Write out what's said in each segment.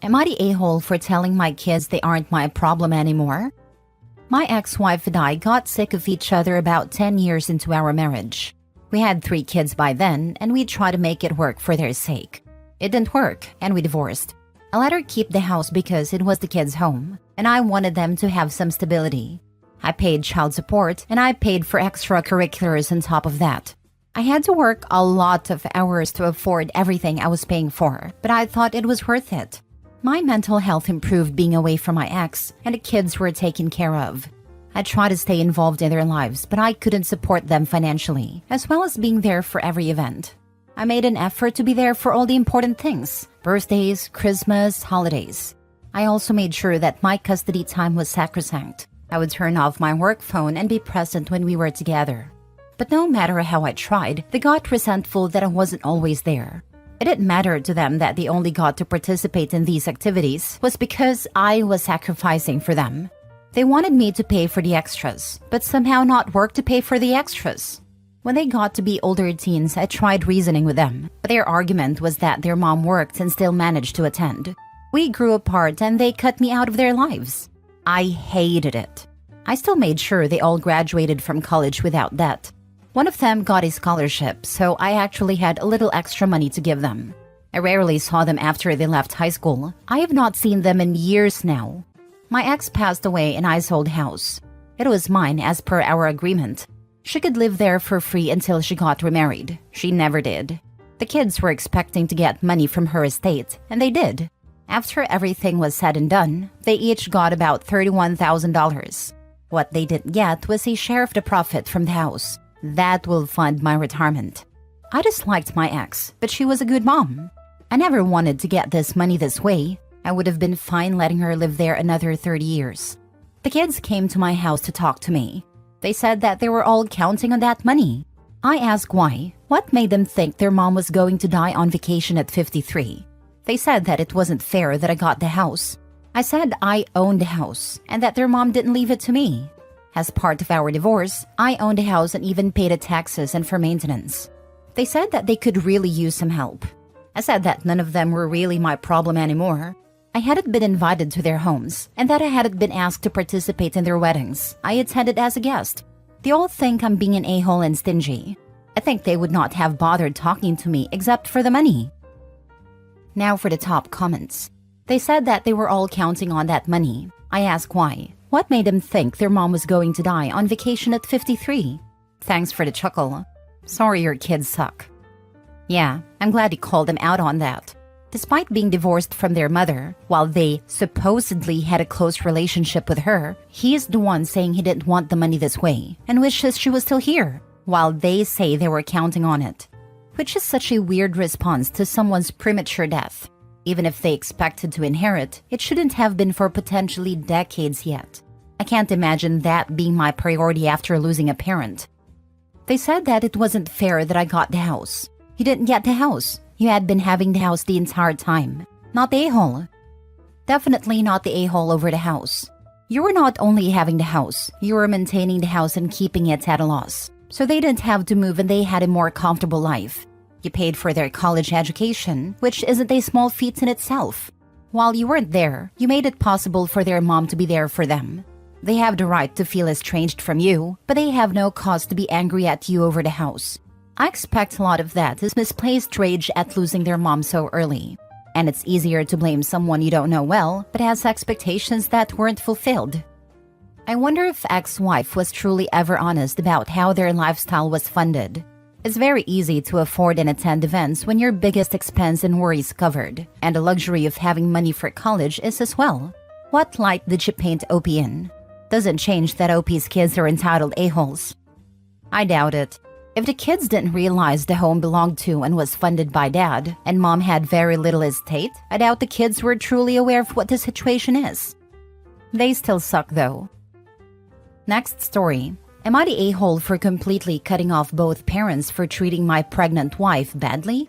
Am I the a-hole for telling my kids they aren't my problem anymore? My ex-wife and I got sick of each other about 10 years into our marriage. We had 3 kids by then, and we tried to make it work for their sake. It didn't work, and we divorced. I let her keep the house because it was the kids' home, and I wanted them to have some stability. I paid child support, and I paid for extracurriculars on top of that. I had to work a lot of hours to afford everything I was paying for, but I thought it was worth it. My mental health improved being away from my ex, and the kids were taken care of. I tried to stay involved in their lives, but I couldn't support them financially, as well as being there for every event. I made an effort to be there for all the important things: birthdays, Christmas, holidays. I also made sure that my custody time was sacrosanct. I would turn off my work phone and be present when we were together. But no matter how I tried, they got resentful that I wasn't always there. It didn't matter to them that they only got to participate in these activities was because I was sacrificing for them. They wanted me to pay for the extras, but somehow not work to pay for the extras. When they got to be older teens, I tried reasoning with them, but their argument was that their mom worked and still managed to attend. We grew apart and they cut me out of their lives. I hated it. I still made sure they all graduated from college without debt. One of them got a scholarship, so I actually had a little extra money to give them. I rarely saw them after they left high school. I have not seen them in years now. My ex passed away and I sold house. It was mine as per our agreement. She could live there for free until she got remarried. She never did. The kids were expecting to get money from her estate, and they did. After everything was said and done, they each got about $31,000. What they didn't get was a share of the profit from the house. That will fund my retirement. I disliked my ex, but she was a good mom. I never wanted to get this money this way. I would have been fine letting her live there another 30 years. The kids came to my house to talk to me. They said that they were all counting on that money. I asked why. What made them think their mom was going to die on vacation at 53? They said that it wasn't fair that I got the house. I said I owned the house and that their mom didn't leave it to me. As part of our divorce, I owned the house and even paid the taxes and for maintenance. They said that they could really use some help. I said that none of them were really my problem anymore. I hadn't been invited to their homes, and that I hadn't been asked to participate in their weddings. I attended as a guest. They all think I'm being an a-hole and stingy. I think they would not have bothered talking to me except for the money. Now for the top comments. They said that they were all counting on that money. I asked why. What made them think their mom was going to die on vacation at 53? Thanks for the chuckle. Sorry your kids suck. Yeah, I'm glad you called them out on that. Despite being divorced from their mother, while they supposedly had a close relationship with her, he is the one saying he didn't want the money this way and wishes she was still here, while they say they were counting on it. Which is such a weird response to someone's premature death. Even if they expected to inherit, it shouldn't have been for potentially decades yet. I can't imagine that being my priority after losing a parent. They said that it wasn't fair that I got the house. You didn't get the house. You had been having the house the entire time. Not the a-hole. Definitely not the a-hole over the house. You were not only having the house, you were maintaining the house and keeping it at a loss. So they didn't have to move and they had a more comfortable life. You paid for their college education, which isn't a small feat in itself. While you weren't there, you made it possible for their mom to be there for them. They have the right to feel estranged from you, but they have no cause to be angry at you over the house. I expect a lot of that is misplaced rage at losing their mom so early. And it's easier to blame someone you don't know well, but has expectations that weren't fulfilled. I wonder if ex-wife was truly ever honest about how their lifestyle was funded. It's very easy to afford and attend events when your biggest expense and worry is covered, and the luxury of having money for college is as well. What light did you paint OP in? Doesn't change that OP's kids are entitled a-holes. I doubt it. If the kids didn't realize the home belonged to and was funded by dad, and mom had very little estate, I doubt the kids were truly aware of what the situation is. They still suck though. Next story. Am I the a-hole for completely cutting off both parents for treating my pregnant wife badly?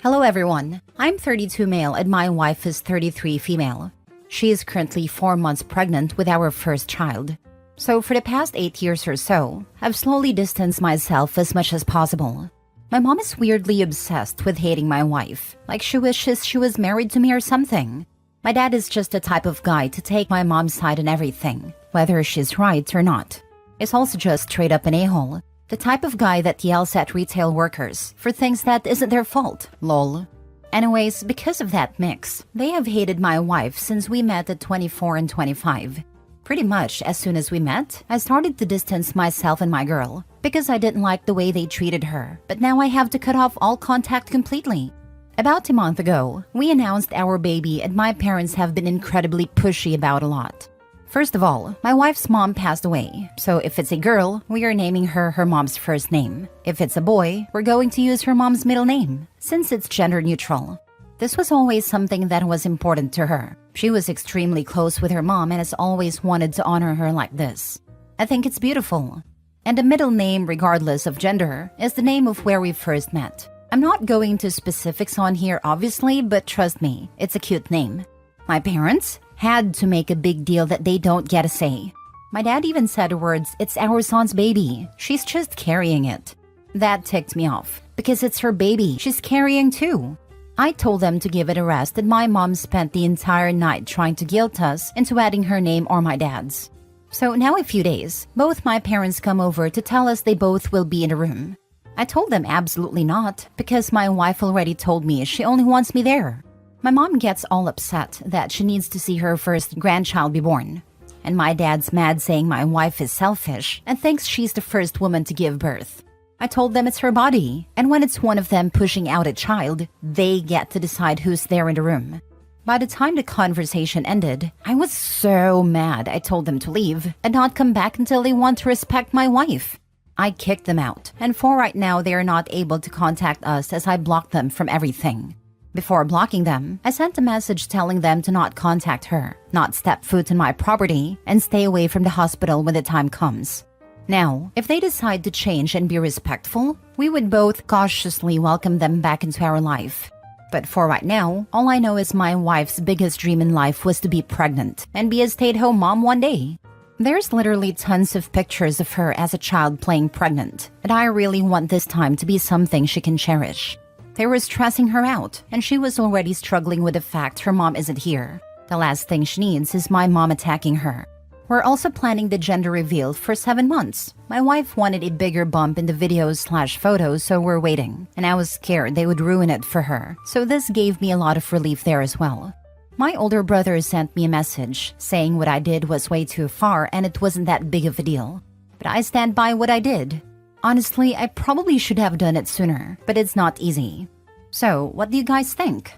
Hello everyone, I'm 32 male and my wife is 33 female. She is currently 4 months pregnant with our first child. So for the past 8 years or so, I've slowly distanced myself as much as possible. My mom is weirdly obsessed with hating my wife, like she wishes she was married to me or something. My dad is just the type of guy to take my mom's side on everything, whether she's right or not. He's also just straight up an a-hole. The type of guy that yells at retail workers for things that isn't their fault, lol. Anyways, because of that mix, they have hated my wife since we met at 24 and 25. Pretty much as soon as we met, I started to distance myself and my girl because I didn't like the way they treated her, but now I have to cut off all contact completely. About a month ago, we announced our baby and my parents have been incredibly pushy about a lot. First of all, my wife's mom passed away, so if it's a girl, we are naming her her mom's first name. If it's a boy, we're going to use her mom's middle name, since it's gender neutral. This was always something that was important to her. She was extremely close with her mom and has always wanted to honor her like this. I think it's beautiful. And a middle name, regardless of gender, is the name of where we first met. I'm not going to specifics on here obviously, but trust me, it's a cute name. My parents had to make a big deal that they don't get a say. My dad even said the words, "It's our son's baby. She's just carrying it." That ticked me off, because it's her baby she's carrying too. I told them to give it a rest and my mom spent the entire night trying to guilt us into adding her name or my dad's. So now a few days, both my parents come over to tell us they both will be in a room. I told them absolutely not, because my wife already told me she only wants me there. My mom gets all upset that she needs to see her first grandchild be born. And my dad's mad saying my wife is selfish and thinks she's the first woman to give birth. I told them it's her body, and when it's one of them pushing out a child, they get to decide who's there in the room. By the time the conversation ended, I was so mad I told them to leave and not come back until they want to respect my wife. I kicked them out, and for right now they are not able to contact us as I blocked them from everything. Before blocking them, I sent a message telling them to not contact her, not step foot on my property, and stay away from the hospital when the time comes. Now, if they decide to change and be respectful, we would both cautiously welcome them back into our life. But for right now, all I know is my wife's biggest dream in life was to be pregnant and be a stay-at-home mom one day. There's literally tons of pictures of her as a child playing pregnant, and I really want this time to be something she can cherish. They were stressing her out, and she was already struggling with the fact her mom isn't here. The last thing she needs is my mom attacking her. We're also planning the gender reveal for 7 months. My wife wanted a bigger bump in the videos/photos, so we're waiting, and I was scared they would ruin it for her, so this gave me a lot of relief there as well. My older brother sent me a message saying what I did was way too far and it wasn't that big of a deal. But I stand by what I did. Honestly, I probably should have done it sooner, but it's not easy. So, what do you guys think?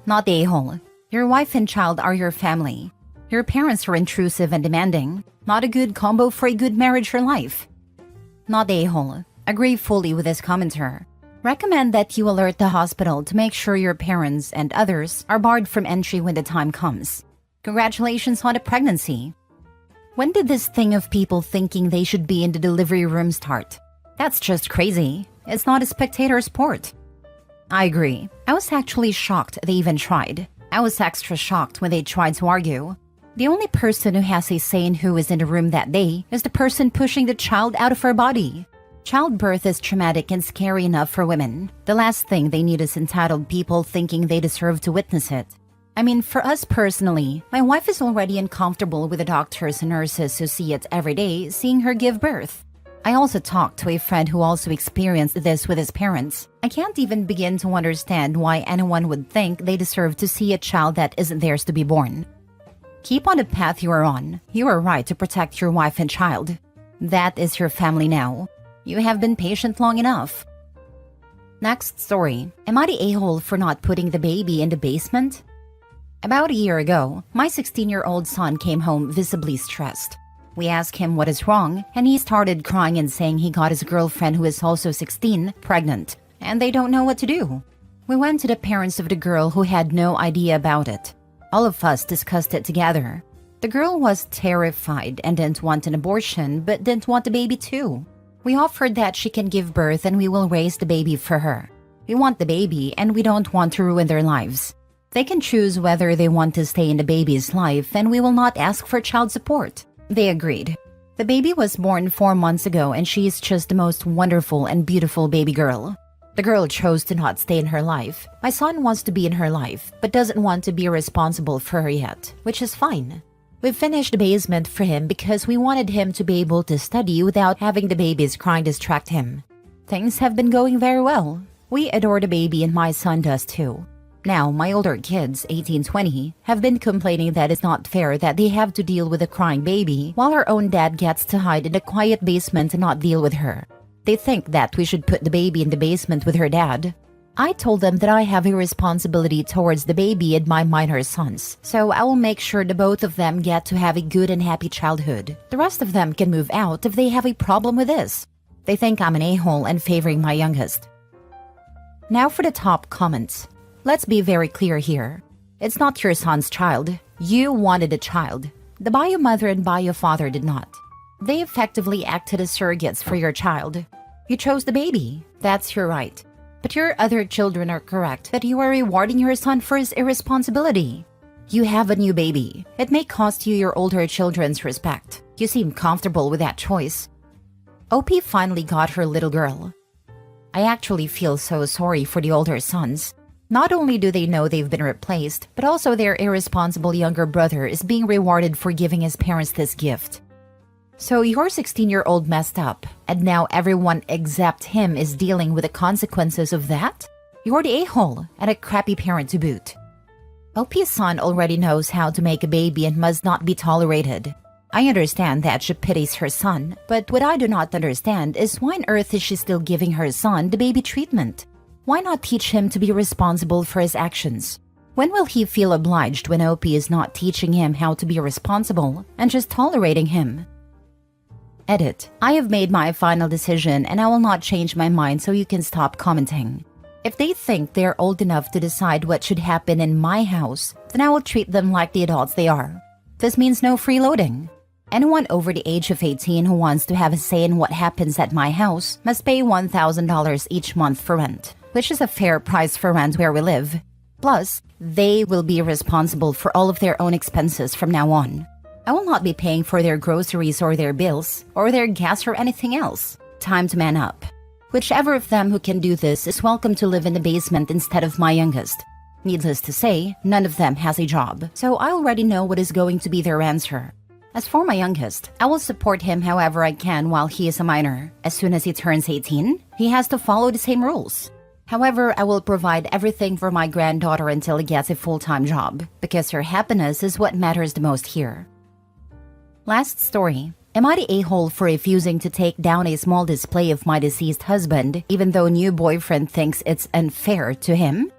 Not the a-hole. Your wife and child are your family. Your parents are intrusive and demanding. Not a good combo for a good marriage or life. Not the a-hole. Agree fully with this commenter. Recommend that you alert the hospital to make sure your parents and others are barred from entry when the time comes. Congratulations on the pregnancy. When did this thing of people thinking they should be in the delivery room start? That's just crazy. It's not a spectator sport. I agree. I was actually shocked they even tried. I was extra shocked when they tried to argue. The only person who has a say in who is in the room that day is the person pushing the child out of her body. Childbirth is traumatic and scary enough for women. The last thing they need is entitled people thinking they deserve to witness it. I mean, for us personally, my wife is already uncomfortable with the doctors and nurses who see it every day seeing her give birth. I also talked to a friend who also experienced this with his parents. I can't even begin to understand why anyone would think they deserve to see a child that isn't theirs to be born. Keep on the path you are on. You are right to protect your wife and child. That is your family now. You have been patient long enough. Next story. Am I the a-hole for not putting the baby in the basement? About a year ago, my 16-year-old son came home visibly stressed. We asked him what is wrong, and he started crying and saying he got his girlfriend, who is also 16, pregnant, and they don't know what to do. We went to the parents of the girl, who had no idea about it. All of us discussed it together. The girl was terrified and didn't want an abortion, but didn't want the baby too. We offered that she can give birth and we will raise the baby for her. We want the baby and we don't want to ruin their lives. They can choose whether they want to stay in the baby's life, and we will not ask for child support. They agreed. The baby was born 4 months ago and she is just the most wonderful and beautiful baby girl. The girl chose to not stay in her life. My son wants to be in her life, but doesn't want to be responsible for her yet, which is fine. We finished the basement for him because we wanted him to be able to study without having the babies crying distract him. Things have been going very well. We adore the baby and my son does too. Now, my older kids, 18-20, have been complaining that it's not fair that they have to deal with a crying baby while her own dad gets to hide in a quiet basement and not deal with her. They think that we should put the baby in the basement with her dad. I told them that I have a responsibility towards the baby and my minor sons, so I will make sure the both of them get to have a good and happy childhood. The rest of them can move out if they have a problem with this. They think I'm an a-hole and favoring my youngest. Now for the top comments. Let's be very clear here. It's not your son's child. You wanted a child. The bio mother and bio father did not. They effectively acted as surrogates for your child. You chose the baby. That's your right. But your other children are correct that you are rewarding your son for his irresponsibility. You have a new baby. It may cost you your older children's respect. You seem comfortable with that choice. OP finally got her little girl. I actually feel so sorry for the older sons. Not only do they know they've been replaced, but also their irresponsible younger brother is being rewarded for giving his parents this gift. So your 16-year-old messed up, and now everyone except him is dealing with the consequences of that? You're the a-hole, and a crappy parent to boot. OP's son already knows how to make a baby and must not be tolerated. I understand that she pities her son, but what I do not understand is why on earth is she still giving her son the baby treatment? Why not teach him to be responsible for his actions? When will he feel obliged when OP is not teaching him how to be responsible and just tolerating him? Edit. I have made my final decision and I will not change my mind, so you can stop commenting. If they think they're old enough to decide what should happen in my house, then I will treat them like the adults they are. This means no freeloading. Anyone over the age of 18 who wants to have a say in what happens at my house must pay $1,000 each month for rent, which is a fair price for rent where we live. Plus, they will be responsible for all of their own expenses from now on. I will not be paying for their groceries or their bills, or their gas or anything else. Time to man up. Whichever of them who can do this is welcome to live in the basement instead of my youngest. Needless to say, none of them has a job, so I already know what is going to be their answer. As for my youngest, I will support him however I can while he is a minor. As soon as he turns 18, he has to follow the same rules. However, I will provide everything for my granddaughter until he gets a full-time job, because her happiness is what matters the most here. Last story. Am I the a-hole for refusing to take down a small display of my deceased husband, even though new boyfriend thinks it's unfair to him?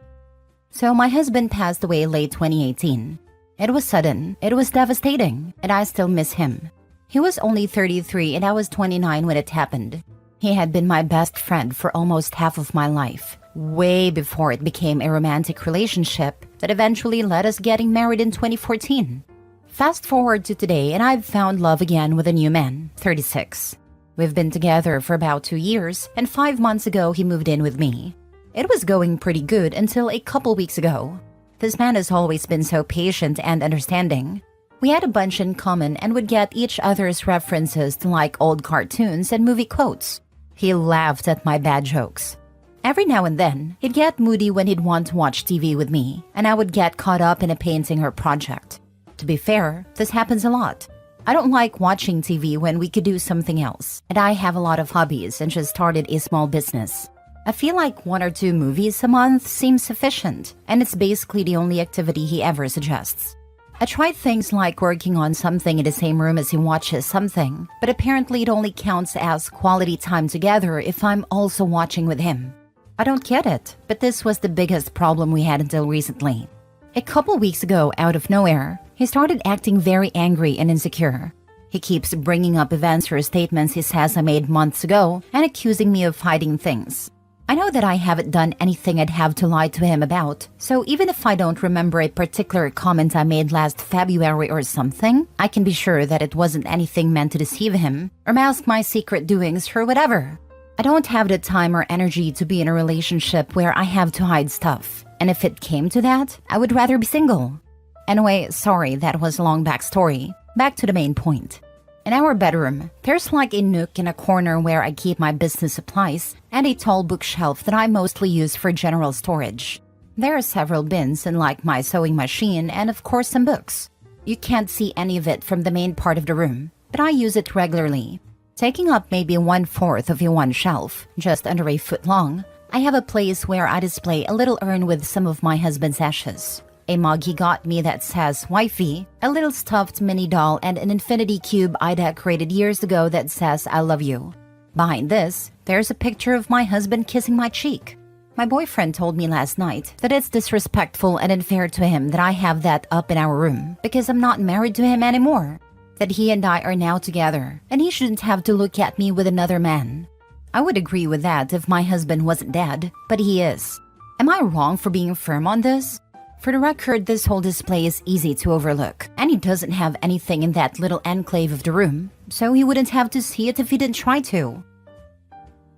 So my husband passed away late 2018. It was sudden, it was devastating, and I still miss him. He was only 33 and I was 29 when it happened. He had been my best friend for almost half of my life, way before it became a romantic relationship that eventually led us getting married in 2014. Fast forward to today and I've found love again with a new man, 36. We've been together for about 2 years, and 5 months ago he moved in with me. It was going pretty good until a couple weeks ago. This man has always been so patient and understanding. We had a bunch in common and would get each other's references to like old cartoons and movie quotes. He laughed at my bad jokes. Every now and then, he'd get moody when he'd want to watch TV with me, and I would get caught up in a painting or project. To be fair, this happens a lot. I don't like watching TV when we could do something else, and I have a lot of hobbies and just started a small business. I feel like 1 or 2 movies a month seems sufficient, and it's basically the only activity he ever suggests. I tried things like working on something in the same room as he watches something, but apparently it only counts as quality time together if I'm also watching with him. I don't get it, but this was the biggest problem we had until recently. A couple weeks ago, out of nowhere, he started acting very angry and insecure. He keeps bringing up events or statements he says I made months ago and accusing me of hiding things. I know that I haven't done anything I'd have to lie to him about, so even if I don't remember a particular comment I made last February or something, I can be sure that it wasn't anything meant to deceive him or mask my secret doings or whatever. I don't have the time or energy to be in a relationship where I have to hide stuff, and if it came to that, I would rather be single. Anyway, sorry, that was a long backstory. Back to the main point. In our bedroom, there's like a nook in a corner where I keep my business supplies and a tall bookshelf that I mostly use for general storage. There are several bins and like my sewing machine and of course some books. You can't see any of it from the main part of the room, but I use it regularly. Taking up maybe 1/4 of one shelf, just under a foot long, I have a place where I display a little urn with some of my husband's ashes. A mug he got me that says wifey, a little stuffed mini doll, and an infinity cube I decorated years ago that says I love you. Behind this, there's a picture of my husband kissing my cheek. My boyfriend told me last night that it's disrespectful and unfair to him that I have that up in our room because I'm not married to him anymore. That he and I are now together, and he shouldn't have to look at me with another man. I would agree with that if my husband wasn't dead, but he is. Am I wrong for being firm on this? For the record, this whole display is easy to overlook, and he doesn't have anything in that little enclave of the room, so he wouldn't have to see it if he didn't try to.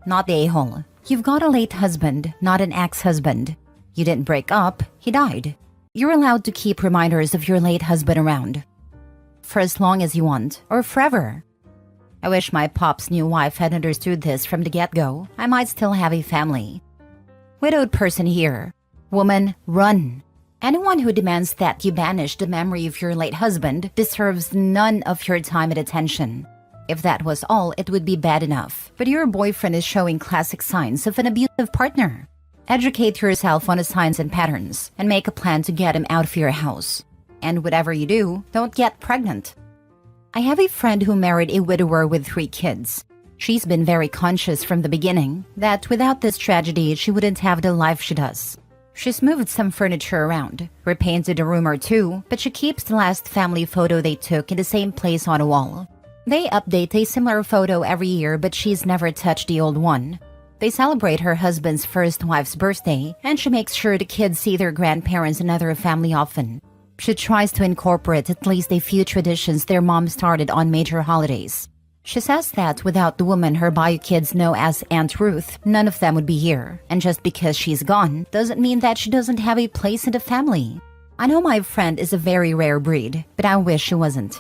Not the a-hole. You've got a late husband, not an ex-husband. You didn't break up, he died. You're allowed to keep reminders of your late husband around. For as long as you want, or forever. I wish my pop's new wife had understood this from the get-go. I might still have a family. Widowed person here. Woman, run. Anyone who demands that you banish the memory of your late husband deserves none of your time and attention. If that was all, it would be bad enough. But your boyfriend is showing classic signs of an abusive partner. Educate yourself on the signs and patterns, and make a plan to get him out of your house. And whatever you do, don't get pregnant. I have a friend who married a widower with 3 kids. She's been very conscious from the beginning that without this tragedy, she wouldn't have the life she does. She's moved some furniture around, repainted a room or two, but she keeps the last family photo they took in the same place on a wall. They update a similar photo every year, but she's never touched the old one. They celebrate her husband's first wife's birthday, and she makes sure the kids see their grandparents and other family often. She tries to incorporate at least a few traditions their mom started on major holidays. She says that without the woman her bio kids know as Aunt Ruth, none of them would be here. And just because she's gone doesn't mean that she doesn't have a place in the family. I know my friend is a very rare breed, but I wish she wasn't.